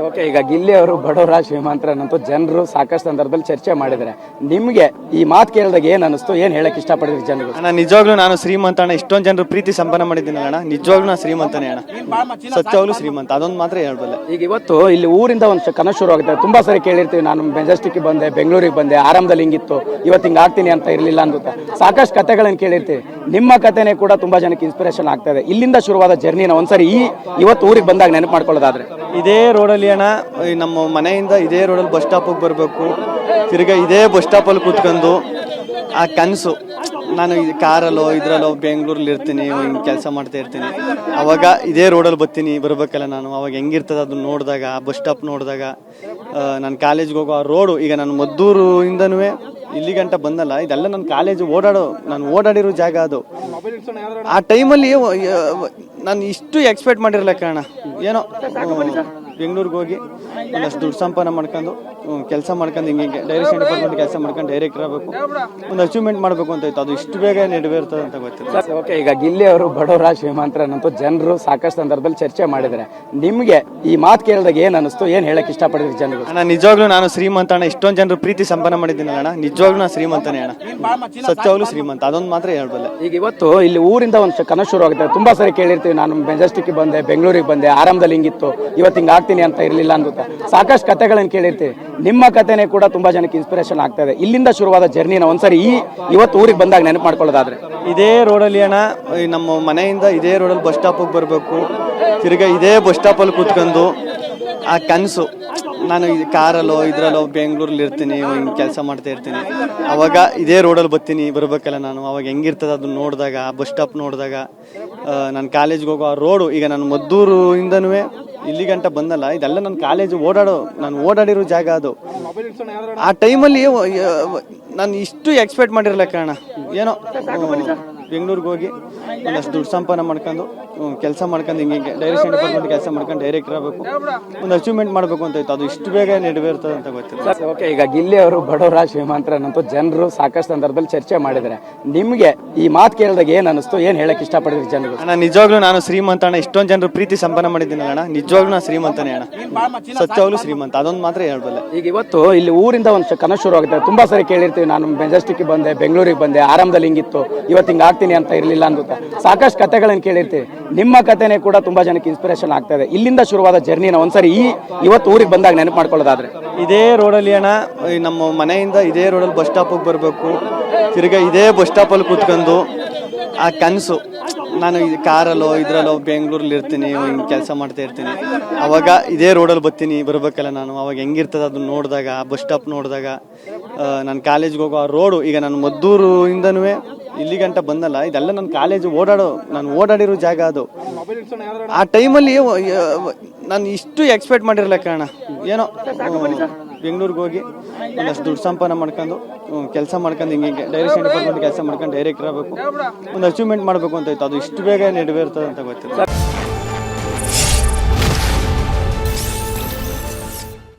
Okay, ಈಗ ಗಿಲ್ಲಿ ಅವರು ಬಡವರ ಶ್ರೀಮಂತರನ್ನಂತೂ ಜನರು ಸಾಕಷ್ಟು ಸಂದರ್ಭದಲ್ಲಿ ಚರ್ಚೆ ಮಾಡಿದ್ದಾರೆ. ನಿಮಗೆ ಈ ಮಾತು ಕೇಳಿದಾಗ ಏನ್ ಅನಿಸ್ತು, ಏನ್ ಹೇಳಕ್ ಇಷ್ಟಪಡಿದ್ರಿ ಜನರು? ಅಣ್ಣ ನಿಜವಾಗ್ಲೂ ನಾನು ಶ್ರೀಮಂತ ಅಣ್ಣ. ಇಷ್ಟೊಂದು ಜನರು ಪ್ರೀತಿ ಸಂಪಾದನೆ ಮಾಡಿದ್ದೀನಿ ಅಣ್ಣ. ನಿಜವಾಗ್ಲೂ ನಾನು ಶ್ರೀಮಂತನೇ ಅಣ್ಣ, ಸತ್ಯವಾಗ್ಲೂ ಶ್ರೀಮಂತ. ಅದೊಂದು ಮಾತ್ರ ಹೇಳ್ಬಲ್ಲೆ. ಈಗ ಇವತ್ತು ಇಲ್ಲಿ ಊರಿಂದ ಒಂದು ಕನಸು ಶುರು ಆಗುತ್ತೆ. ತುಂಬಾ ಸರಿ ಕೇಳಿರ್ತೀವಿ, ನಾನು ಮೆಜೆಸ್ಟಿಕ್ ಬಂದೆ, ಬೆಂಗಳೂರಿಗೆ ಬಂದೆ, ಆರಂಭದಲ್ಲಿ ಹಿಂಗಿತ್ತು, ಇವತ್ತು ಹಿಂಗೆ ಆಗ್ತೀನಿ ಅಂತ ಇರಲಿಲ್ಲ ಅಂತ ಸಾಕಷ್ಟು ಕಥೆಗಳನ್ನು ಕೇಳಿರ್ತೀವಿ. ನಿಮ್ಮ ಕಥೆನೇ ಕೂಡ ತುಂಬಾ ಜನಕ್ಕೆ ಇನ್ಸ್ಪಿರೇಷನ್ ಆಗ್ತಾ ಇದೆ. ಇಲ್ಲಿಂದ ಶುರುವಾದ ಜರ್ನಿನ ಒಂದ್ಸರಿ ಇವತ್ತು ಊರಿಗೆ ಬಂದಾಗ ನೆನಪು ಮಾಡ್ಕೊಳ್ಳೋದಾದ್ರೆ ಇದೇ ರೋಡಲ್ಲಿ ಅಣ್ಣ, ನಮ್ಮ ಮನೆಯಿಂದ ಇದೇ ರೋಡಲ್ಲಿ ಬಸ್ ಸ್ಟಾಪಿಗೆ ಬರಬೇಕು, ತಿರ್ಗಾ ಇದೇ ಬಸ್ ಸ್ಟಾಪಲ್ಲಿ ಕೂತ್ಕೊಂಡು ಆ ಕನಸು, ನಾನು ಕಾರಲ್ಲೋ ಇದ್ರಲ್ಲೋ ಬೆಂಗಳೂರಲ್ಲಿ ಇರ್ತೀನಿ, ಹಿಂಗೆ ಕೆಲಸ ಮಾಡ್ತಾ ಇರ್ತೀನಿ, ಅವಾಗ ಇದೇ ರೋಡಲ್ಲಿ ಬರ್ಬೇಕಲ್ಲ ನಾನು. ಅವಾಗ ಹೆಂಗಿರ್ತದೆ ಅದನ್ನ ನೋಡಿದಾಗ, ಆ ಬಸ್ ಸ್ಟಾಪ್ ನೋಡಿದಾಗ, ನಾನು ಕಾಲೇಜ್ಗೆ ಹೋಗೋ ಆ ರೋಡು, ಈಗ ನಾನು ಮದ್ದೂರಿಂದನೂ ಇಲ್ಲಿ ಗಂಟ ಬಂದಲ್ಲ, ಇದೆಲ್ಲ ನನ್ನ ಕಾಲೇಜು ನಾನು ಓಡಾಡಿರೋ ಜಾಗ ಅದು. ಆ ಟೈಮಲ್ಲಿ ನಾನು ಇಷ್ಟು ಎಕ್ಸ್ಪೆಕ್ಟ್ ಮಾಡಿರ್ಲಿಕ್ಕ ಅಣ್ಣ. ಏನೋ ಬೆಂಗಳೂರಿಗೆ ಹೋಗಿ ಒಂದಷ್ಟು ದುಡ್ಡು ಸಂಪಾದನೆ ಮಾಡ್ಕೊಂಡು ಕೆಲಸ ಮಾಡ್ಕೊಂಡು ಹಿಂಗೆ ಡೈರೆಕ್ಷನ್ ಡಿಪಾರ್ಟ್ಮೆಂಟ್ ಕೆಲಸ ಮಾಡ್ಕೊಂಡು ಡೈರೆಕ್ಟರ್ ಆಗಬೇಕು, ಒಂದು ಅಚೀವ್ಮೆಂಟ್ ಮಾಡಬೇಕು ಅಂತ ಇತ್ತು. ಅದು ಇಷ್ಟು ಬೇಗ ನೆರವೇರ್ತದೆ ಅಂತ ಗೊತ್ತಿಲ್ಲ. ಓಕೆ, ಈಗ ಗಿಲ್ಲಿ ಅವರು ಬಡವರ ಶ್ರೀಮಂತರನ್ನಂತೂ ಜನರು ಸಾಕಷ್ಟು ಸಂದರ್ಭದಲ್ಲಿ ಚರ್ಚೆ ಮಾಡಿದ್ದಾರೆ. ನಿಮಗೆ ಈ ಮಾತು ಕೇಳಿದಾಗ ಏನ್ ಅನಿಸ್ತು, ಏನ್ ಹೇಳಕ್ ಇಷ್ಟಪಡಿದ್ರಿ ಜನರು? ಅಣ್ಣ ನಿಜವಾಗ್ಲೂ ನಾನು ಶ್ರೀಮಂತ ಅಣ್ಣ. ಇಷ್ಟೊಂದು ಜನರು ಪ್ರೀತಿ ಸಂಪಾದನೆ ಮಾಡಿದ್ದೀನಿ ಅಣ್ಣ. ನಿಜವಾಗ್ಲೂ ನಾನು ಶ್ರೀಮಂತನೇ ಅಣ್ಣ, ಸತ್ಯವಾಗ್ಲೂ ಶ್ರೀಮಂತ. ಅದೊಂದು ಮಾತ್ರ ಹೇಳ್ಬಲ್ಲೆ. ಈಗ ಇವತ್ತು ಇಲ್ಲಿ ಊರಿಂದ ಒಂದು ಕನಸು ಶುರು ಆಗುತ್ತೆ. ತುಂಬಾ ಸರಿ ಕೇಳಿರ್ತೀವಿ, ನಾನು ಮೆಜೆಸ್ಟಿಕ್ ಬಂದೆ, ಬೆಂಗಳೂರಿಗೆ ಬಂದೆ, ಆರಂಭದಲ್ಲಿ ಹಿಂಗಿತ್ತು, ಇವತ್ತು ಹಿಂಗೆ ಆಗ್ತೀನಿ ಅಂತ ಇರಲಿಲ್ಲ ಅಂತ ಸಾಕಷ್ಟು ಕಥೆಗಳನ್ನು ಕೇಳಿರ್ತೀವಿ. ನಿಮ್ಮ ಕಥೆನೇ ಕೂಡ ತುಂಬಾ ಜನಕ್ಕೆ ಇನ್ಸ್ಪಿರೇಷನ್ ಆಗ್ತಾ ಇದೆ. ಇಲ್ಲಿಂದ ಶುರುವಾದ ಜರ್ನಿನ ಒಂದ್ಸರಿ ಇವತ್ತು ಊರಿಗೆ ಬಂದಾಗ ನೆನಪು ಮಾಡ್ಕೊಳ್ಳೋದಾದ್ರೆ ಇದೇ ರೋಡಲ್ಲಿ ಅಣ್ಣ, ನಮ್ಮ ಮನೆಯಿಂದ ಇದೇ ರೋಡಲ್ಲಿ ಬಸ್ ಸ್ಟಾಪಿಗೆ ಬರಬೇಕು, ತಿರ್ಗಾ ಇದೇ ಬಸ್ ಸ್ಟಾಪಲ್ಲಿ ಕೂತ್ಕೊಂಡು ಆ ಕನಸು, ನಾನು ಕಾರಲ್ಲೋ ಇದ್ರಲ್ಲೋ ಬೆಂಗಳೂರಲ್ಲಿ ಇರ್ತೀನಿ, ಹಿಂಗೆ ಕೆಲಸ ಮಾಡ್ತಾ ಇರ್ತೀನಿ, ಅವಾಗ ಇದೇ ರೋಡಲ್ಲಿ ಬರ್ಬೇಕಲ್ಲ ನಾನು. ಅವಾಗ ಹೆಂಗಿರ್ತದೆ ಅದನ್ನ ನೋಡಿದಾಗ, ಆ ಬಸ್ ಸ್ಟಾಪ್ ನೋಡಿದಾಗ, ನಾನು ಕಾಲೇಜ್ಗೆ ಹೋಗೋ ಆ ರೋಡು, ಈಗ ನಾನು ಮದ್ದೂರಿಂದನೂ ಇಲ್ಲಿ ಗಂಟ ಬಂದಲ್ಲ, ಇದೆಲ್ಲ ನನ್ನ ಕಾಲೇಜು ನಾನು ಓಡಾಡಿರೋ ಜಾಗ ಅದು. ಆ ಟೈಮಲ್ಲಿ ನಾನು ಇಷ್ಟು ಎಕ್ಸ್ಪೆಕ್ಟ್ ಮಾಡಿರ್ಲಿಕ್ಕ ಅಣ್ಣ. ಏನೋ ಬೆಂಗಳೂರಿಗೆ ಹೋಗಿ ಒಂದಷ್ಟು ದುಡ್ಡು ಸಂಪಾದನೆ ಮಾಡ್ಕೊಂಡು ಕೆಲಸ ಮಾಡ್ಕೊಂಡು ಹಿಂಗೆ ಡೈರೆಕ್ಷನ್ ಡಿಪಾರ್ಟ್ಮೆಂಟ್ ಕೆಲಸ ಮಾಡ್ಕೊಂಡು ಡೈರೆಕ್ಟರ್ ಆಗಬೇಕು, ಒಂದು ಅಚೀವ್ಮೆಂಟ್ ಮಾಡಬೇಕು ಅಂತ ಇತ್ತು. ಅದು ಇಷ್ಟು ಬೇಗ ನೆರವೇರ್ತದೆ ಅಂತ ಗೊತ್ತಿಲ್ಲ. ಓಕೆ, ಈಗ ಗಿಲ್ಲಿ ಅವರು ಬಡವರ ಶ್ರೀಮಂತರನ್ನಂತೂ ಜನರು ಸಾಕಷ್ಟು ಸಂದರ್ಭದಲ್ಲಿ ಚರ್ಚೆ ಮಾಡಿದ್ದಾರೆ. ನಿಮಗೆ ಈ ಮಾತು ಕೇಳಿದಾಗ ಏನ್ ಅನಿಸ್ತು, ಏನ್ ಹೇಳಕ್ ಇಷ್ಟಪಡಿದ್ರಿ ಜನರು? ಅಣ್ಣ ನಿಜವಾಗ್ಲೂ ನಾನು ಶ್ರೀಮಂತ ಅಣ್ಣ. ಇಷ್ಟೊಂದು ಜನರು ಪ್ರೀತಿ ಸಂಪಾದನೆ ಮಾಡಿದ್ದೀನಿ ಅಣ್ಣ. ನಿಜವಾಗ್ಲೂ ನಾನು ಶ್ರೀಮಂತನೇ ಅಣ್ಣ, ಸತ್ಯವಾಗ್ಲೂ ಶ್ರೀಮಂತ. ಅದೊಂದು ಮಾತ್ರ ಹೇಳ್ಬಲ್ಲೆ. ಈಗ ಇವತ್ತು ಇಲ್ಲಿ ಊರಿಂದ ಒಂದು ಕನಸು ಶುರು ಆಗುತ್ತೆ. ತುಂಬಾ ಸರಿ ಕೇಳಿರ್ತೀವಿ, ನಾನು ಮೆಜೆಸ್ಟಿಕ್ ಬಂದೆ, ಬೆಂಗಳೂರಿಗೆ ಬಂದೆ, ಆರಂಭದಲ್ಲಿ ಹಿಂಗಿತ್ತು, ಇವತ್ತು ಹಿಂಗೆ ಆಗ್ತೀನಿ ಅಂತ ಇರಲಿಲ್ಲ ಅಂತ ಸಾಕಷ್ಟು ಕಥೆಗಳನ್ನು ಕೇಳಿರ್ತೀವಿ. ನಿಮ್ಮ ಕಥೆನೇ ಕೂಡ ತುಂಬಾ ಜನಕ್ಕೆ ಇನ್ಸ್ಪಿರೇಷನ್ ಆಗ್ತಾ ಇದೆ. ಇಲ್ಲಿಂದ ಶುರುವಾದ ಜರ್ನಿನ ಒಂದ್ಸರಿ ಇವತ್ತು ಊರಿಗೆ ಬಂದಾಗ ನೆನಪು ಮಾಡ್ಕೊಳ್ಳೋದಾದ್ರೆ ಇದೇ ರೋಡಲ್ಲಿ ಅಣ್ಣ, ನಮ್ಮ ಮನೆಯಿಂದ ಇದೇ ರೋಡಲ್ಲಿ ಬಸ್ ಸ್ಟಾಪಿಗೆ ಬರಬೇಕು, ತಿರ್ಗಾ ಇದೇ ಬಸ್ ಸ್ಟಾಪಲ್ಲಿ ಕೂತ್ಕೊಂಡು ಆ ಕನಸು, ನಾನು ಕಾರಲ್ಲೋ ಇದ್ರಲ್ಲೋ ಬೆಂಗಳೂರಲ್ಲಿ ಇರ್ತೀನಿ, ಹಿಂಗೆ ಕೆಲಸ ಮಾಡ್ತಾ ಇರ್ತೀನಿ, ಅವಾಗ ಇದೇ ರೋಡಲ್ಲಿ ಬರ್ಬೇಕಲ್ಲ ನಾನು. ಅವಾಗ ಹೆಂಗಿರ್ತದೆ ಅದನ್ನ ನೋಡಿದಾಗ, ಆ ಬಸ್ ಸ್ಟಾಪ್ ನೋಡಿದಾಗ, ನಾನು ಕಾಲೇಜ್ಗೆ ಹೋಗೋ ಆ ರೋಡು, ಈಗ ನಾನು ಮದ್ದೂರಿಂದನೂ ಇಲ್ಲಿ ಗಂಟ ಬಂದಲ್ಲ, ಇದೆಲ್ಲ ನನ್ನ ಕಾಲೇಜು ನಾನು ಓಡಾಡಿರೋ ಜಾಗ ಅದು. ಆ ಟೈಮಲ್ಲಿ ನಾನು ಇಷ್ಟು ಎಕ್ಸ್ಪೆಕ್ಟ್ ಮಾಡಿರ್ಲಿಕ್ಕ ಅಣ್ಣ. ಏನೋ ಬೆಂಗಳೂರಿಗೆ ಹೋಗಿ ಒಂದಷ್ಟು ದುಡ್ಡು ಸಂಪಾದನೆ ಮಾಡ್ಕೊಂಡು ಕೆಲಸ ಮಾಡ್ಕೊಂಡು ಹಿಂಗೆ ಡೈರೆಕ್ಷನ್ ಡಿಪಾರ್ಟ್ಮೆಂಟ್ ಕೆಲಸ ಮಾಡ್ಕೊಂಡು ಡೈರೆಕ್ಟರ್ ಆಗಬೇಕು, ಒಂದು ಅಚೀವ್ಮೆಂಟ್ ಮಾಡಬೇಕು ಅಂತ ಇತ್ತು. ಅದು ಇಷ್ಟು ಬೇಗ ನೆರವೇರ್ತದೆ ಅಂತ ಗೊತ್ತಿಲ್ಲ.